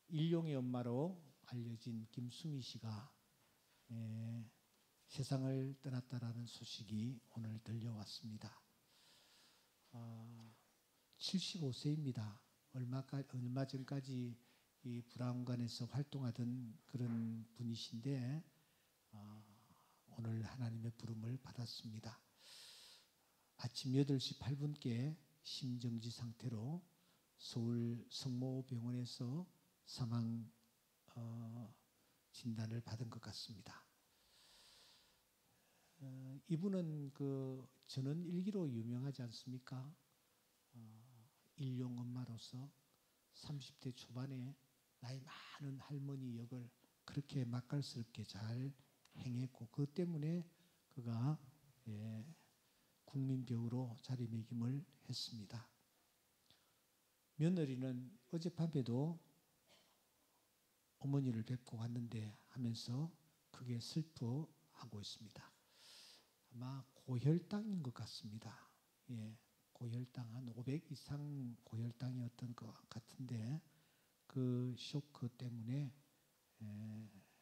일용의 엄마로 알려진 김수미 씨가 세상을 떠났다라는 소식이 오늘 들려왔습니다. 75세입니다. 얼마 전까지 이 불안관에서 활동하던 그런 분이신데 오늘 하나님의 부름을 받았습니다. 아침 8시 8분께 심정지 상태로 서울 성모병원에서 사망 진단을 받은 것 같습니다. 이분은 저는 일기로 유명하지 않습니까? 일용 엄마로서 30대 초반에 나이 많은 할머니 역을 그렇게 맛깔스럽게 잘 행했고 그 때문에 그가 국민배우로 자리매김을 했습니다. 며느리는 어젯밤에도 어머니를 뵙고 왔는데 하면서 크게 슬퍼하고 있습니다. 아마 고혈당인 것 같습니다. 고혈당 한 500 이상 고혈당이었던 것 같은데 그 쇼크 때문에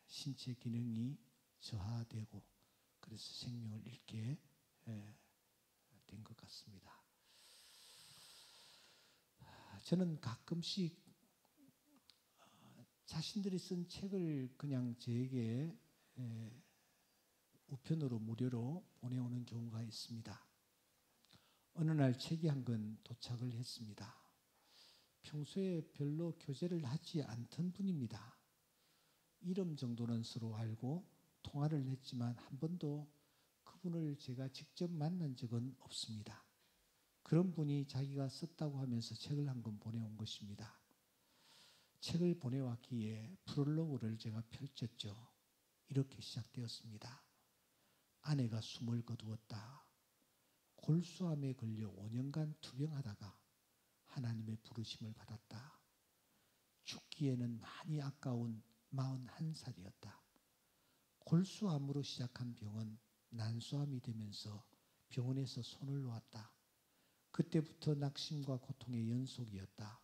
신체 기능이 저하되고 그래서 생명을 잃게 된 것 같습니다. 저는 가끔씩 자신들이 쓴 책을 그냥 저에게 우편으로 무료로 보내오는 경우가 있습니다. 어느 날 책이 한 권 도착을 했습니다. 평소에 별로 교제를 하지 않던 분입니다. 이름 정도는 서로 알고 통화를 했지만 한 번도 그분을 제가 직접 만난 적은 없습니다. 그런 분이 자기가 썼다고 하면서 책을 한 권 보내온 것입니다. 책을 보내왔기에 프롤로그를 제가 펼쳤죠. 이렇게 시작되었습니다. 아내가 숨을 거두었다. 골수암에 걸려 5년간 투병하다가 하나님의 부르심을 받았다. 죽기에는 많이 아까운 41살이었다. 골수암으로 시작한 병은 난소암이 되면서 병원에서 손을 놓았다. 그때부터 낙심과 고통의 연속이었다.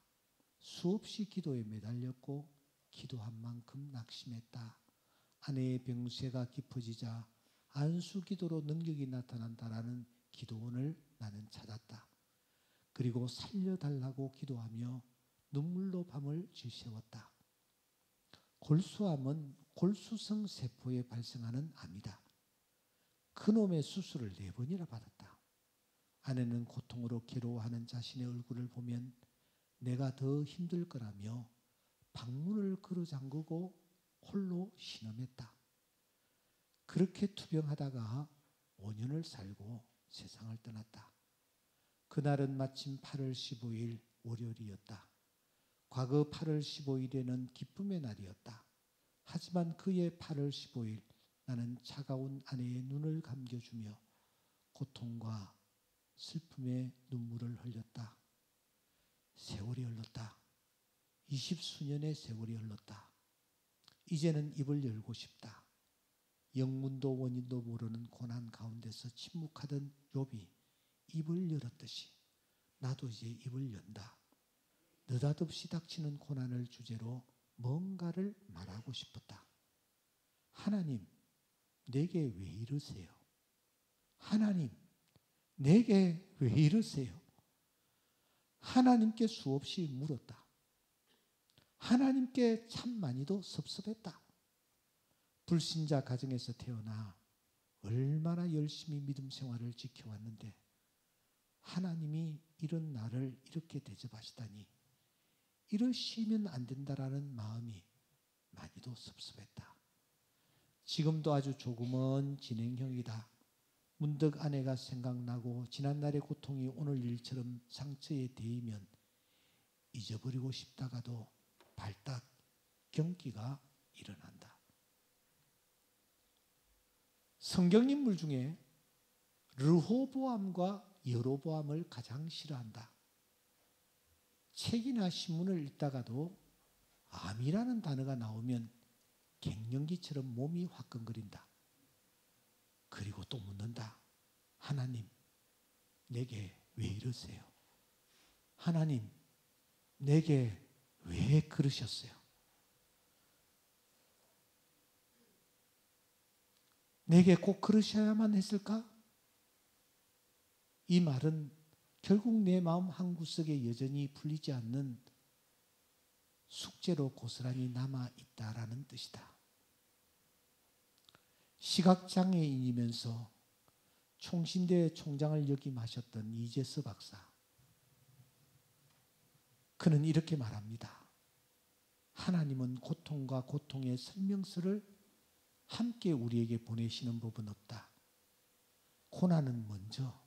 수없이 기도에 매달렸고 기도한 만큼 낙심했다. 아내의 병세가 깊어지자 안수기도로 능력이 나타난다라는 기도원을 나는 찾았다. 그리고 살려달라고 기도하며 눈물로 밤을 지새웠다. 골수암은 골수성 세포에 발생하는 암이다. 그놈의 수술을 4번이나 받았다. 아내는 고통으로 괴로워하는 자신의 얼굴을 보면 내가 더 힘들 거라며 방문을 걸어 잠그고 홀로 신음했다. 그렇게 투병하다가 5년을 살고 세상을 떠났다. 그날은 마침 8월 15일 월요일이었다. 과거 8월 15일에는 기쁨의 날이었다. 하지만 그의 8월 15일 나는 차가운 아내의 눈을 감겨주며 고통과 슬픔의 눈물을 흘렸다. 세월이 흘렀다. 20수년의 세월이 흘렀다. 이제는 입을 열고 싶다. 영문도 원인도 모르는 고난 가운데서 침묵하던 욥이 입을 열었듯이 나도 이제 입을 연다. 느닷없이 닥치는 고난을 주제로 뭔가를 말하고 싶었다. 하나님, 내게 왜 이러세요? 하나님, 내게 왜 이러세요? 하나님께 수없이 물었다. 하나님께 참 많이도 섭섭했다. 불신자 가정에서 태어나 얼마나 열심히 믿음 생활을 지켜왔는데 하나님이 이런 나를 이렇게 대접하시다니 이러시면 안 된다라는 마음이 많이도 섭섭했다. 지금도 아주 조금은 진행형이다. 문득 아내가 생각나고 지난날의 고통이 오늘 일처럼 상처에 대이면 잊어버리고 싶다가도 발딱 경기가 일어난다. 성경인물 중에 르호보암과 여로보암을 가장 싫어한다. 책이나 신문을 읽다가도 암이라는 단어가 나오면 갱년기처럼 몸이 화끈거린다. 그리고 또 묻는다. 하나님, 내게 왜 이러세요? 하나님, 내게 왜 그러셨어요? 내게 꼭 그러셔야만 했을까? 이 말은 결국 내 마음 한구석에 여전히 풀리지 않는 숙제로 고스란히 남아있다라는 뜻이다. 시각장애인이면서 총신대 총장을 역임하셨던 이재서 박사. 그는 이렇게 말합니다. 하나님은 고통과 고통의 설명서를 함께 우리에게 보내시는 법은 없다. 고난은 먼저,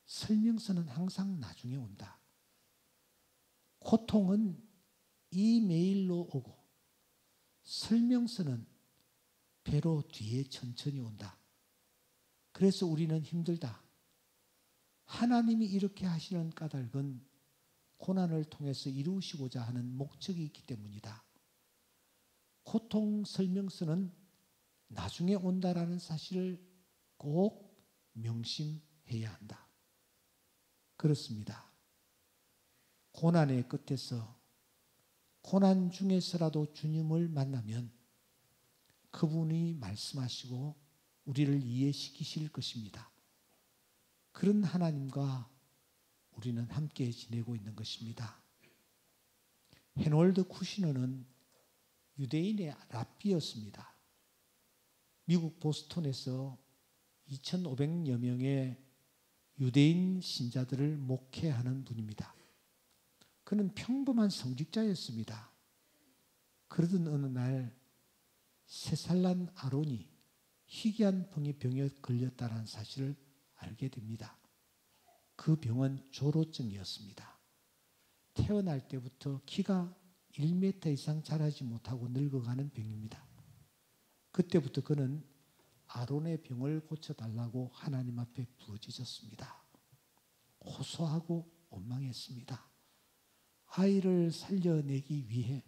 설명서는 항상 나중에 온다. 고통은 이메일로 오고 설명서는 배로 뒤에 천천히 온다. 그래서 우리는 힘들다. 하나님이 이렇게 하시는 까닭은 고난을 통해서 이루시고자 하는 목적이 있기 때문이다. 고통 설명서는 나중에 온다라는 사실을 꼭 명심해야 한다. 그렇습니다. 고난의 끝에서 고난 중에서라도 주님을 만나면 그분이 말씀하시고 우리를 이해시키실 것입니다. 그런 하나님과 우리는 함께 지내고 있는 것입니다. 헤놀드 쿠시너는 유대인의 랍비였습니다. 미국 보스턴에서 2,500여 명의 유대인 신자들을 목회하는 분입니다. 그는 평범한 성직자였습니다. 그러던 어느 날 3살 난 아론이 희귀한 병에 걸렸다는 사실을 알게 됩니다. 그 병은 조로증이었습니다. 태어날 때부터 키가 1m 이상 자라지 못하고 늙어가는 병입니다. 그때부터 그는 아론의 병을 고쳐달라고 하나님 앞에 부어지셨습니다. 호소하고 원망했습니다. 아이를 살려내기 위해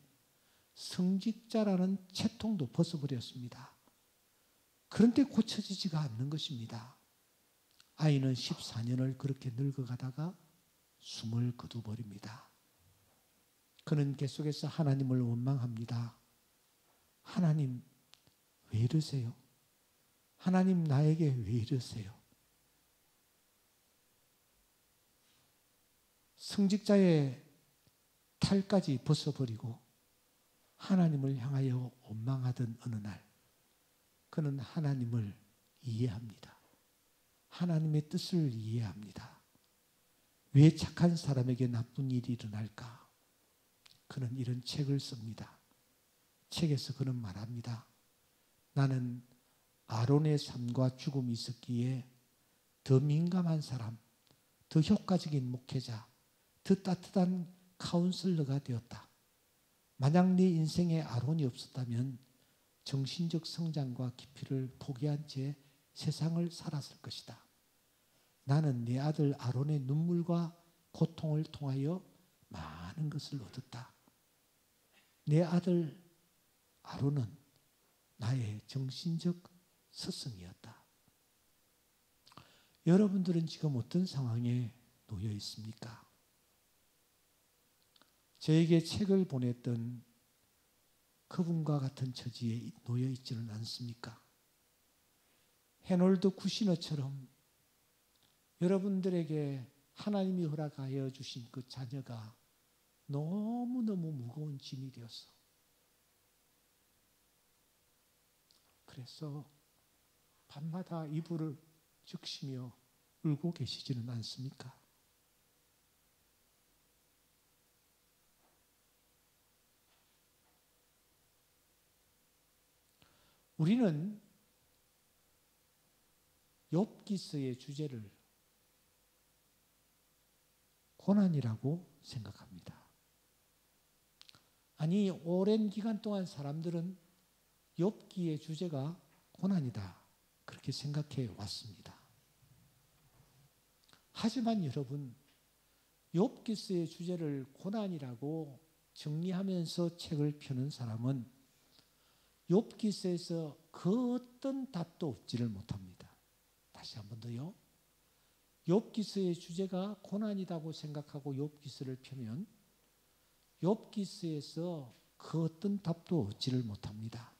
성직자라는 채통도 벗어버렸습니다. 그런데 고쳐지지가 않는 것입니다. 아이는 14년을 그렇게 늙어가다가 숨을 거둬버립니다. 그는 계속해서 하나님을 원망합니다. 하나님, 왜 이러세요? 하나님, 나에게 왜 이러세요? 성직자의 탈까지 벗어버리고 하나님을 향하여 원망하던 어느 날 그는 하나님을 이해합니다. 하나님의 뜻을 이해합니다. 왜 착한 사람에게 나쁜 일이 일어날까? 그는 이런 책을 씁니다. 책에서 그는 말합니다. 나는 아론의 삶과 죽음이 있었기에 더 민감한 사람, 더 효과적인 목회자, 더 따뜻한 카운슬러가 되었다. 만약 네 인생에 아론이 없었다면 정신적 성장과 깊이를 포기한 채 세상을 살았을 것이다. 나는 내 아들 아론의 눈물과 고통을 통하여 많은 것을 얻었다. 내 아들 아론은 나의 정신적 스승이었다. 여러분들은 지금 어떤 상황에 놓여 있습니까? 저에게 책을 보냈던 그분과 같은 처지에 놓여 있지는 않습니까? 헤놀드 쿠시너처럼 여러분들에게 하나님이 허락하여 주신 그 자녀가 너무너무 무거운 짐이 되었어. 그래서 밤마다 이불을 적시며 울고 계시지는 않습니까? 우리는 욥기서의 주제를 고난이라고 생각합니다. 아니, 오랜 기간 동안 사람들은 욥기의 주제가 고난이다 그렇게 생각해 왔습니다. 하지만 여러분, 욥기서의 주제를 고난이라고 정리하면서 책을 펴는 사람은 욥기서에서 그 어떤 답도 얻지를 못합니다. 다시 한 번 더요. 욥기서의 주제가 고난이라고 생각하고 욥기서를 펴면 욥기서에서 그 어떤 답도 얻지를 못합니다.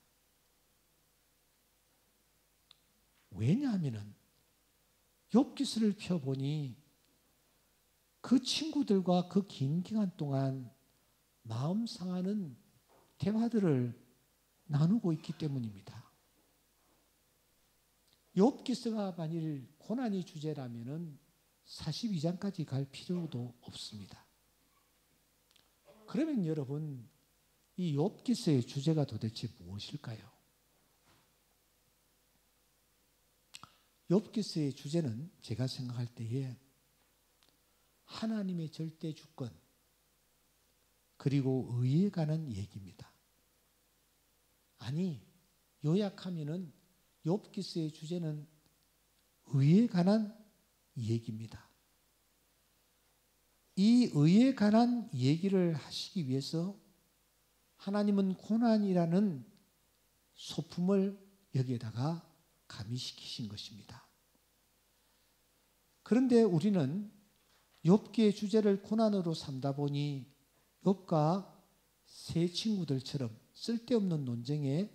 왜냐하면은 욥기서를 펴보니 그 친구들과 그 긴 기간 동안 마음 상하는 대화들을 나누고 있기 때문입니다. 욥기서가 만일 고난이 주제라면은 42장까지 갈 필요도 없습니다. 그러면 여러분, 이 욥기서의 주제가 도대체 무엇일까요? 욥기서의 주제는 제가 생각할 때에 하나님의 절대 주권 그리고 의에 관한 얘기입니다. 아니, 요약하면은 욥기서의 주제는 의에 관한 얘기입니다. 이 의에 관한 얘기를 하시기 위해서 하나님은 고난이라는 소품을 여기에다가 가미시키신 것입니다. 그런데 우리는 욥기의 주제를 고난으로 삼다 보니 욥과 세 친구들처럼 쓸데없는 논쟁에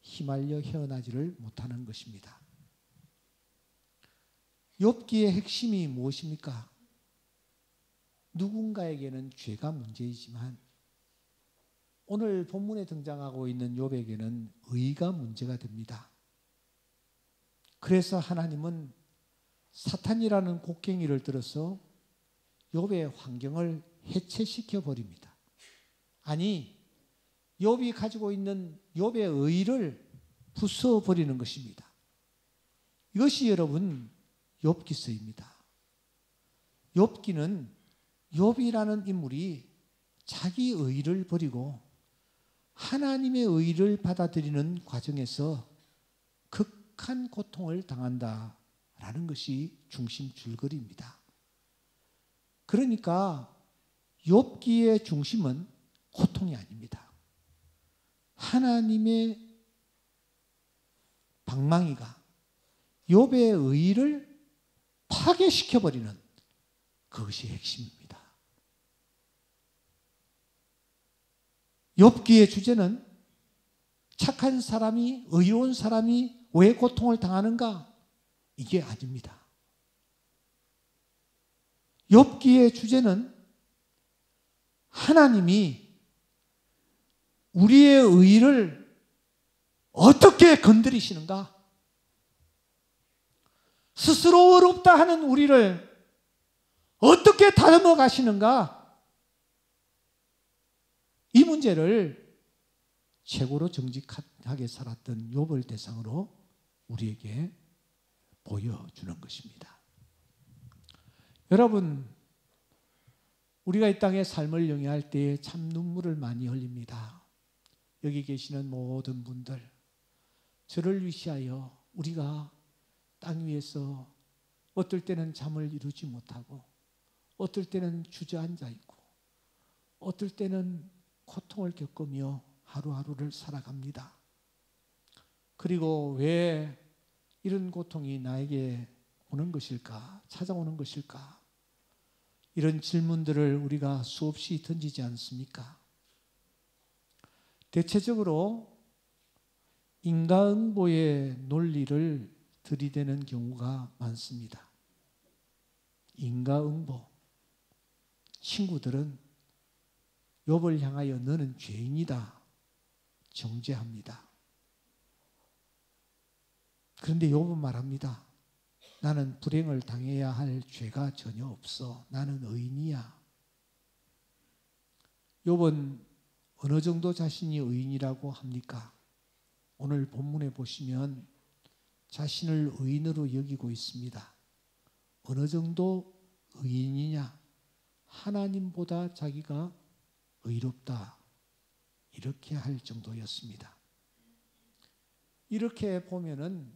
휘말려 헤어나지를 못하는 것입니다. 욥기의 핵심이 무엇입니까? 누군가에게는 죄가 문제이지만 오늘 본문에 등장하고 있는 욥에게는 의가 문제가 됩니다. 그래서 하나님은 사탄이라는 곡괭이를 들어서 욥의 환경을 해체시켜 버립니다. 아니, 욥이 가지고 있는 욥의 의를 부숴버리는 것입니다. 이것이 여러분 욥기서입니다. 욥기는 욥이라는 인물이 자기 의를 버리고 하나님의 의를 받아들이는 과정에서 극한 고통을 당한다라는 것이 중심 줄거리입니다. 그러니까 욥기의 중심은 고통이 아닙니다. 하나님의 방망이가 욥의 의를 파괴시켜버리는 그것이 핵심입니다. 욥기의 주제는 착한 사람이, 의로운 사람이 왜 고통을 당하는가? 이게 아닙니다. 욥기의 주제는 하나님이 우리의 의를 어떻게 건드리시는가? 스스로 어렵다 하는 우리를 어떻게 다듬어 가시는가? 이 문제를 최고로 정직하게 살았던 욥을 대상으로 우리에게 보여주는 것입니다. 여러분, 우리가 이 땅의 삶을 영위할 때에 참 눈물을 많이 흘립니다. 여기 계시는 모든 분들, 저를 위시하여 우리가 땅 위에서 어떨 때는 잠을 이루지 못하고 어떨 때는 주저앉아 있고 어떨 때는 고통을 겪으며 하루하루를 살아갑니다. 그리고 왜 이런 고통이 나에게 오는 것일까? 찾아오는 것일까? 이런 질문들을 우리가 수없이 던지지 않습니까? 대체적으로 인과응보의 논리를 들이대는 경우가 많습니다. 인과응보. 친구들은 욥을 향하여 너는 죄인이다 정죄합니다. 그런데 욥은 말합니다. 나는 불행을 당해야 할 죄가 전혀 없어. 나는 의인이야. 욥은 어느 정도 자신이 의인이라고 합니까? 오늘 본문에 보시면 자신을 의인으로 여기고 있습니다. 어느 정도 의인이냐? 하나님보다 자기가 의롭다. 이렇게 할 정도였습니다. 이렇게 보면은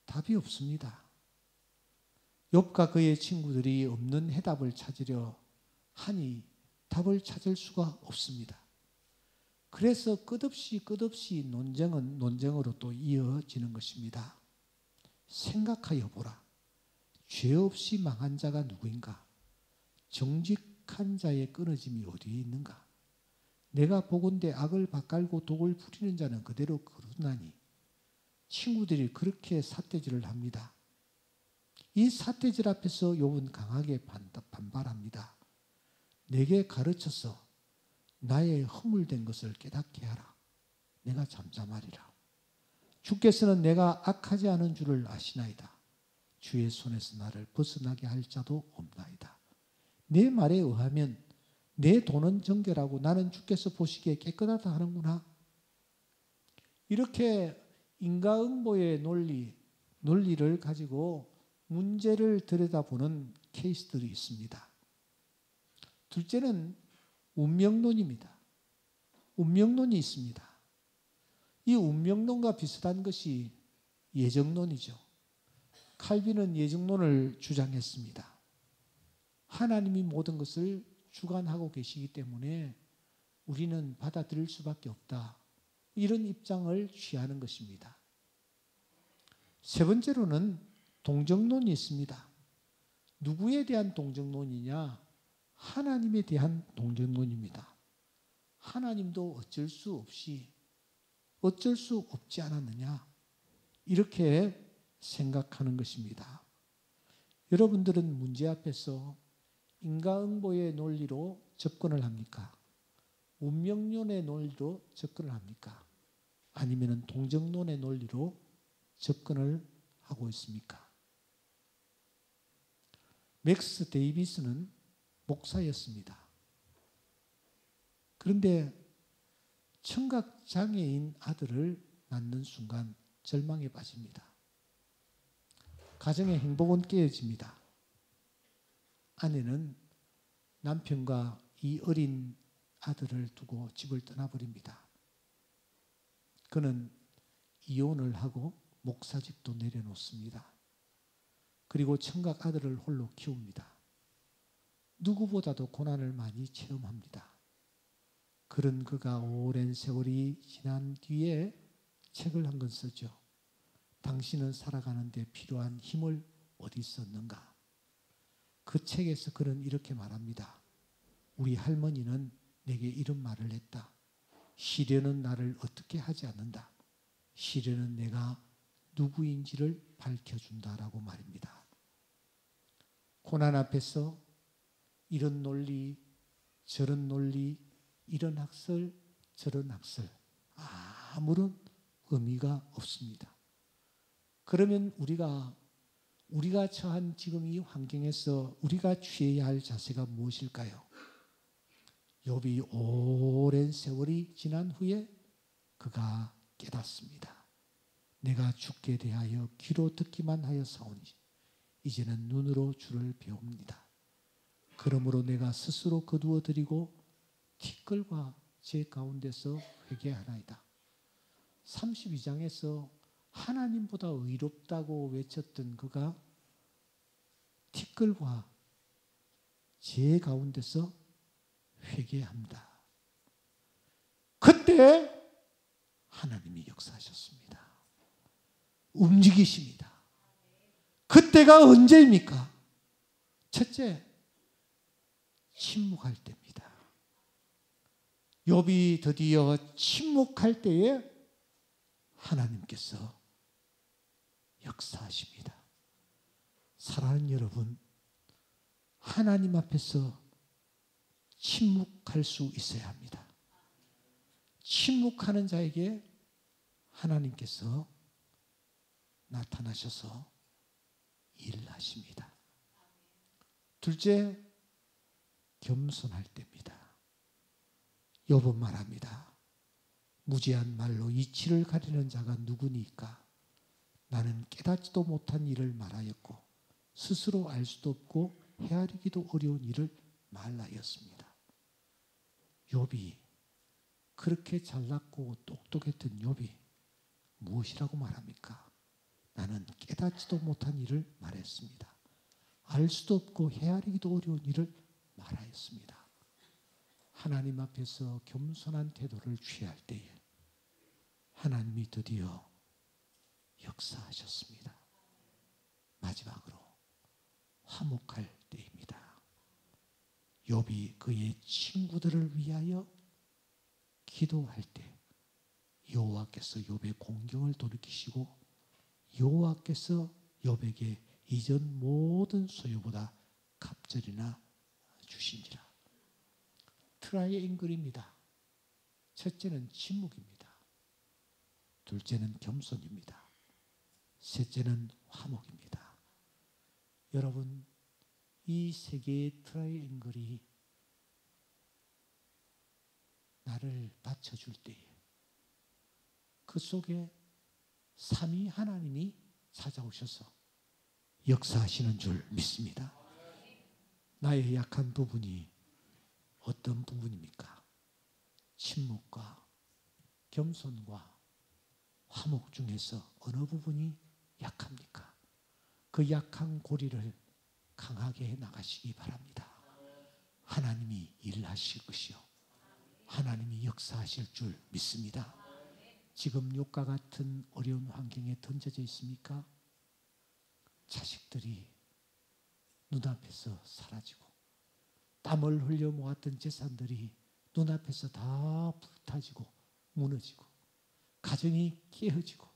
답이 없습니다. 욥과 그의 친구들이 없는 해답을 찾으려 하니 답을 찾을 수가 없습니다. 그래서 끝없이 논쟁은 논쟁으로 또 이어지는 것입니다. 생각하여 보라. 죄 없이 망한 자가 누구인가? 정직한 자의 끊어짐이 어디에 있는가? 내가 보건대 악을 밭갈고 독을 부리는 자는 그대로 거두나니 친구들이 그렇게 삿대질을 합니다. 이 삿대질 앞에서 욥은 강하게 반발합니다. 내게 가르쳐서 나의 허물된 것을 깨닫게 하라. 내가 잠잠하리라. 주께서는 내가 악하지 않은 줄을 아시나이다. 주의 손에서 나를 벗어나게 할 자도 없나이다. 내 말에 의하면 내 돈은 정결하고 나는 주께서 보시기에 깨끗하다 하는구나. 이렇게 인과응보의 논리를 가지고 문제를 들여다보는 케이스들이 있습니다. 둘째는 운명론입니다. 운명론이 있습니다. 이 운명론과 비슷한 것이 예정론이죠. 칼빈은 예정론을 주장했습니다. 하나님이 모든 것을 주관하고 계시기 때문에 우리는 받아들일 수밖에 없다. 이런 입장을 취하는 것입니다. 세 번째로는 동정론이 있습니다. 누구에 대한 동정론이냐? 하나님에 대한 동정론입니다. 하나님도 어쩔 수 없지 않았느냐? 이렇게 생각하는 것입니다. 여러분들은 문제 앞에서 인과응보의 논리로 접근을 합니까? 운명론의 논리로 접근을 합니까? 아니면 동정론의 논리로 접근을 하고 있습니까? 맥스 데이비스는 목사였습니다. 그런데 청각장애인 아들을 낳는 순간 절망에 빠집니다. 가정의 행복은 깨어집니다. 아내는 남편과 이 어린 아들을 두고 집을 떠나버립니다. 그는 이혼을 하고 목사직도 내려놓습니다. 그리고 청각 아들을 홀로 키웁니다. 누구보다도 고난을 많이 체험합니다. 그런 그가 오랜 세월이 지난 뒤에 책을 한 권 쓰죠. 당신은 살아가는 데 필요한 힘을 어디 썼는가? 그 책에서 그는 이렇게 말합니다. 우리 할머니는 내게 이런 말을 했다. 시련은 나를 어떻게 하지 않는다. 시련은 내가 누구인지를 밝혀준다라고 말입니다. 고난 앞에서 이런 논리, 저런 논리, 이런 학설, 저런 학설 아무런 의미가 없습니다. 그러면 우리가 처한 지금 이 환경에서 우리가 취해야 할 자세가 무엇일까요? 욥이 오랜 세월이 지난 후에 그가 깨닫습니다. 내가 주께 대하여 귀로 듣기만 하여 사오니 이제는 눈으로 주를 배웁니다. 그러므로 내가 스스로 거두어 드리고 티끌과 제 가운데서 회개하나이다. 32장에서 하나님보다 의롭다고 외쳤던 그가 티끌과 제 가운데서 회개합니다. 그때 하나님이 역사하셨습니다. 움직이십니다. 그때가 언제입니까? 첫째, 침묵할 때입니다. 욥이 드디어 침묵할 때에 하나님께서 역사하십니다. 사랑하는 여러분, 하나님 앞에서 침묵할 수 있어야 합니다. 침묵하는 자에게 하나님께서 나타나셔서 일하십니다. 둘째, 겸손할 때입니다. 욥은 말합니다. 무지한 말로 이치를 가리는 자가 누구니까? 나는 깨닫지도 못한 일을 말하였고 스스로 알 수도 없고 헤아리기도 어려운 일을 말하였습니다. 욥이 그렇게 잘났고 똑똑했던 욥이 무엇이라고 말합니까? 나는 깨닫지도 못한 일을 말했습니다. 알 수도 없고 헤아리기도 어려운 일을 말하였습니다. 하나님 앞에서 겸손한 태도를 취할 때에 하나님이 드디어 역사하셨습니다. 마지막으로 화목할 때입니다. 욥이 그의 친구들을 위하여 기도할 때 여호와께서 욥의 공경을 돌이키시고 여호와께서 욥에게 이전 모든 소유보다 갑절이나 주신지라. 트라이앵글입니다. 첫째는 침묵입니다. 둘째는 겸손입니다. 셋째는 화목입니다. 여러분, 이 세 개의 트라이앵글이 나를 받쳐줄 때에 그 속에 삼위 하나님이 찾아오셔서 역사하시는 줄 믿습니다. 나의 약한 부분이 어떤 부분입니까? 침묵과 겸손과 화목 중에서 어느 부분이 약합니까? 그 약한 고리를 강하게 해 나가시기 바랍니다. 하나님이 일하실 것이요 하나님이 역사하실 줄 믿습니다. 지금 욕과 같은 어려운 환경에 던져져 있습니까? 자식들이 눈앞에서 사라지고 땀을 흘려 모았던 재산들이 눈앞에서 다 불타지고 무너지고 가정이 깨어지고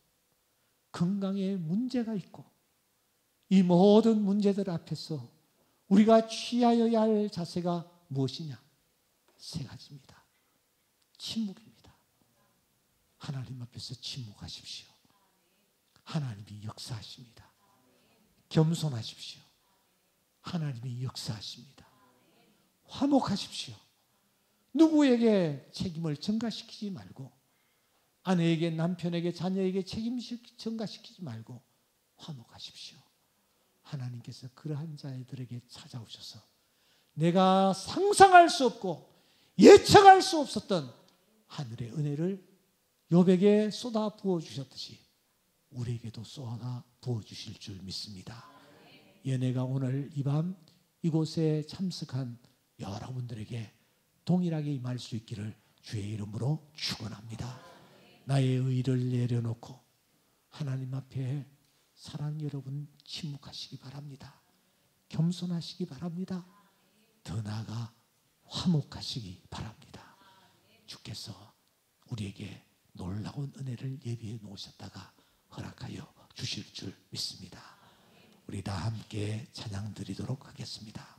건강에 문제가 있고 이 모든 문제들 앞에서 우리가 취하여야 할 자세가 무엇이냐? 세 가지입니다. 침묵입니다. 하나님 앞에서 침묵하십시오. 하나님이 역사하십니다. 겸손하십시오. 하나님이 역사하십니다. 화목하십시오. 누구에게 책임을 전가시키지 말고 아내에게 남편에게 자녀에게 책임을 전가시키지 말고 화목하십시오. 하나님께서 그러한 자들에게 찾아오셔서 내가 상상할 수 없고 예측할 수 없었던 하늘의 은혜를 욥에게 쏟아 부어주셨듯이 우리에게도 쏟아 부어주실 줄 믿습니다. 연회가 오늘 이 밤 이곳에 참석한 여러분들에게 동일하게 임할 수 있기를 주의 이름으로 축원합니다. 나의 의를 내려놓고 하나님 앞에 사랑 여러분 침묵하시기 바랍니다. 겸손하시기 바랍니다. 더 나아가 화목하시기 바랍니다. 주께서 우리에게 놀라운 은혜를 예비해 놓으셨다가 허락하여 주실 줄 믿습니다. 우리 다 함께 찬양 드리도록 하겠습니다.